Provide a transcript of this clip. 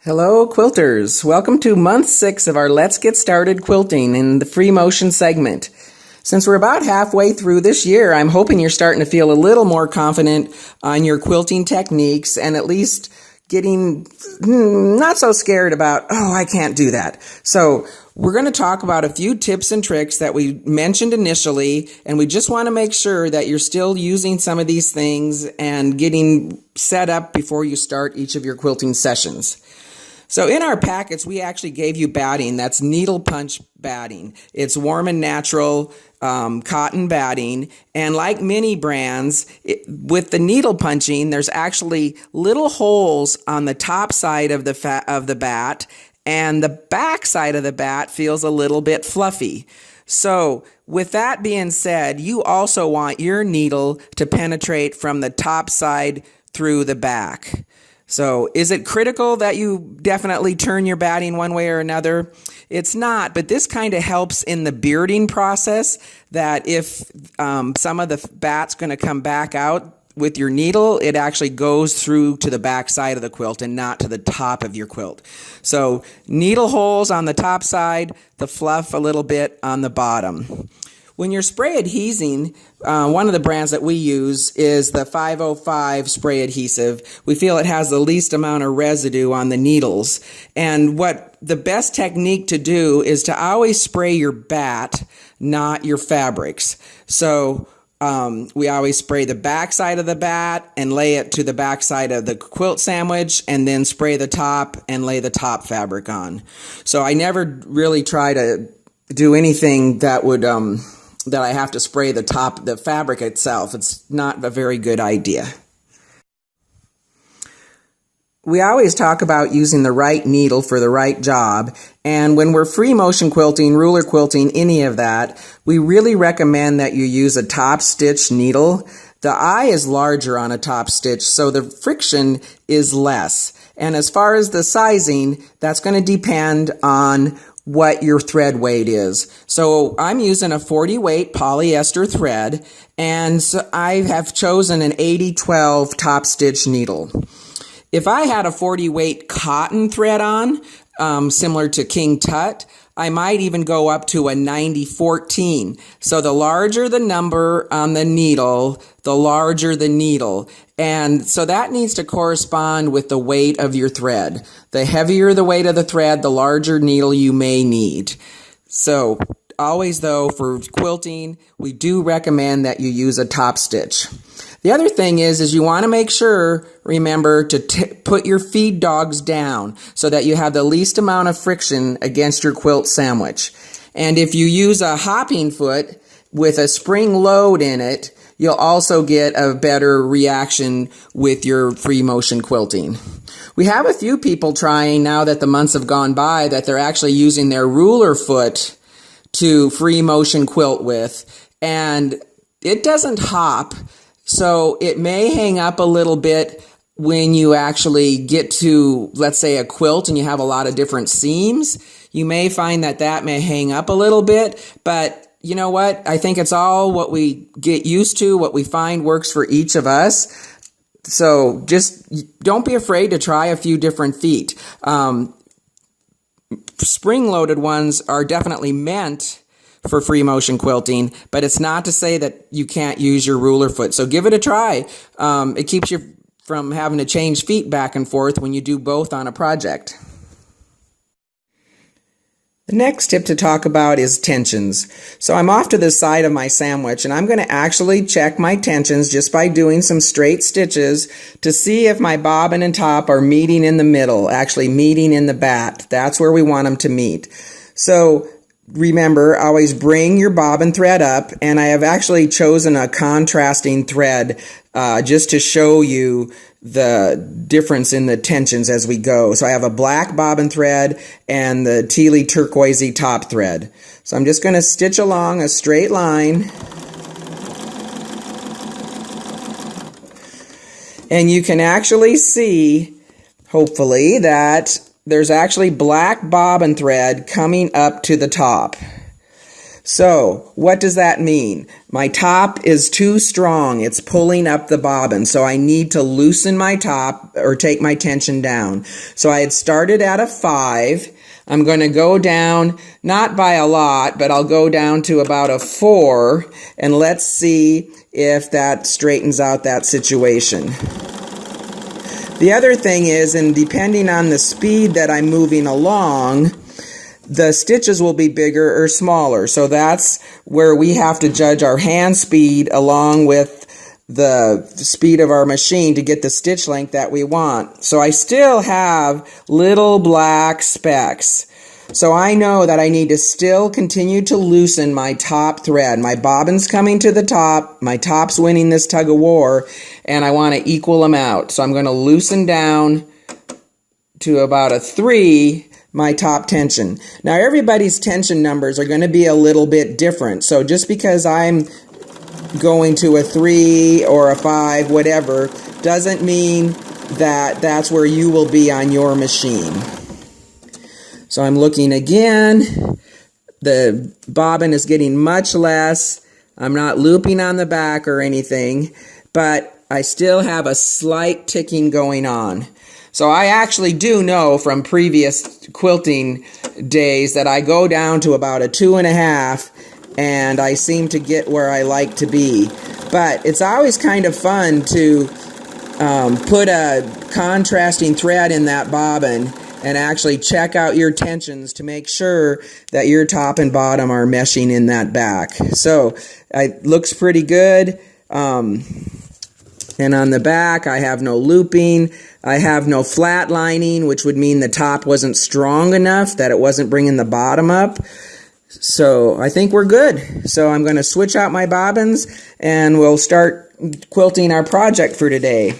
Hello quilters, welcome to month 6 of our Let's Get Started Quilting in the free motion segment. Since we're about halfway through this year, I'm hoping you're starting to feel a little more confident on your quilting techniques and at least getting not so scared about, oh, I can't do that. So we're going to talk about a few tips and tricks that we mentioned initially, and we just want to make sure that you're still using some of these things and getting set up before you start each of your quilting sessions. So in our packets, we actually gave you batting. That's needle punch batting. It's warm and natural cotton batting. And like many brands, with the needle punching, there's actually little holes on the top side of the bat, and the back side of the bat feels a little bit fluffy. So with that being said, you also want your needle to penetrate from the top side through the back. So is it critical that you definitely turn your batting one way or another? It's not, but this kind of helps in the bearding process, that if some of the bat's going to come back out with your needle, it actually goes through to the back side of the quilt and not to the top of your quilt. So needle holes on the top side, the fluff a little bit on the bottom. When you're spray adhesing, one of the brands that we use is the 505 spray adhesive. We feel it has the least amount of residue on the needles. And what the best technique to do is to always spray your bat, not your fabrics. So we always spray the back side of the bat and lay it to the back side of the quilt sandwich, and then spray the top and lay the top fabric on. So I never really try to do anything that would that I have to spray the fabric itself. It's not a very good idea. We always talk about using the right needle for the right job, and when we're free motion quilting, ruler quilting, any of that, we really recommend that you use a top stitch needle. The eye is larger on a top stitch, so the friction is less. And as far as the sizing, that's going to depend on what your thread weight is. So I'm using a 40 weight polyester thread, and so I have chosen an 80-12 top stitch needle. If I had a 40 weight cotton thread on, similar to King Tut, I might even go up to a 90-14. So the larger the number on the needle, the larger the needle. And so that needs to correspond with the weight of your thread. The heavier the weight of the thread, the larger needle you may need. So always though, for quilting, we do recommend that you use a top stitch. The other thing is you want to make sure, remember, to put your feed dogs down so that you have the least amount of friction against your quilt sandwich. And if you use a hopping foot with a spring load in it, you'll also get a better reaction with your free motion quilting. We have a few people trying, now that the months have gone by, that they're actually using their ruler foot to free motion quilt with, and it doesn't hop. So it may hang up a little bit when you actually get to, let's say, a quilt and you have a lot of different seams. You may find that that may hang up a little bit, but you know what? I think it's all what we get used to, what we find works for each of us. So just don't be afraid to try a few different feet. Spring-loaded ones are definitely meant for free motion quilting, but it's not to say that you can't use your ruler foot. So give it a try. It keeps you from having to change feet back and forth when you do both on a project. The next tip to talk about is tensions. So I'm off to the side of my sandwich, and I'm going to actually check my tensions just by doing some straight stitches to see if my bobbin and top are meeting in the middle, actually meeting in the bat. That's where we want them to meet. So remember, always bring your bobbin thread up, and I have actually chosen a contrasting thread just to show you the difference in the tensions as we go. So I have a black bobbin thread and the tealy turquoisey top thread. So I'm just going to stitch along a straight line. And you can actually see, hopefully, that there's actually black bobbin thread coming up to the top. So, what does that mean? My top is too strong. It's pulling up the bobbin. So I need to loosen my top or take my tension down. So I had started at a 5. I'm going to go down, not by a lot, but I'll go down to about a 4. And let's see if that straightens out that situation. The other thing is, and depending on the speed that I'm moving along, the stitches will be bigger or smaller. So that's where we have to judge our hand speed along with the speed of our machine to get the stitch length that we want. So I still have little black specks. So I know that I need to still continue to loosen my top thread. My bobbin's coming to the top, my top's winning this tug of war, and I want to equal them out. So I'm going to loosen down to about a 3, my top tension. Now everybody's tension numbers are going to be a little bit different. So just because I'm going to a 3 or a 5, whatever, doesn't mean that that's where you will be on your machine. So I'm looking again. The bobbin is getting much less. I'm not looping on the back or anything, but I still have a slight ticking going on. So I actually do know from previous quilting days that I go down to about a 2.5 and I seem to get where I like to be. But it's always kind of fun to put a contrasting thread in that bobbin and actually check out your tensions to make sure that your top and bottom are meshing in that back. So it looks pretty good. And on the back, I have no looping. I have no flat lining, which would mean the top wasn't strong enough, that it wasn't bringing the bottom up. So I think we're good. So I'm going to switch out my bobbins and we'll start quilting our project for today.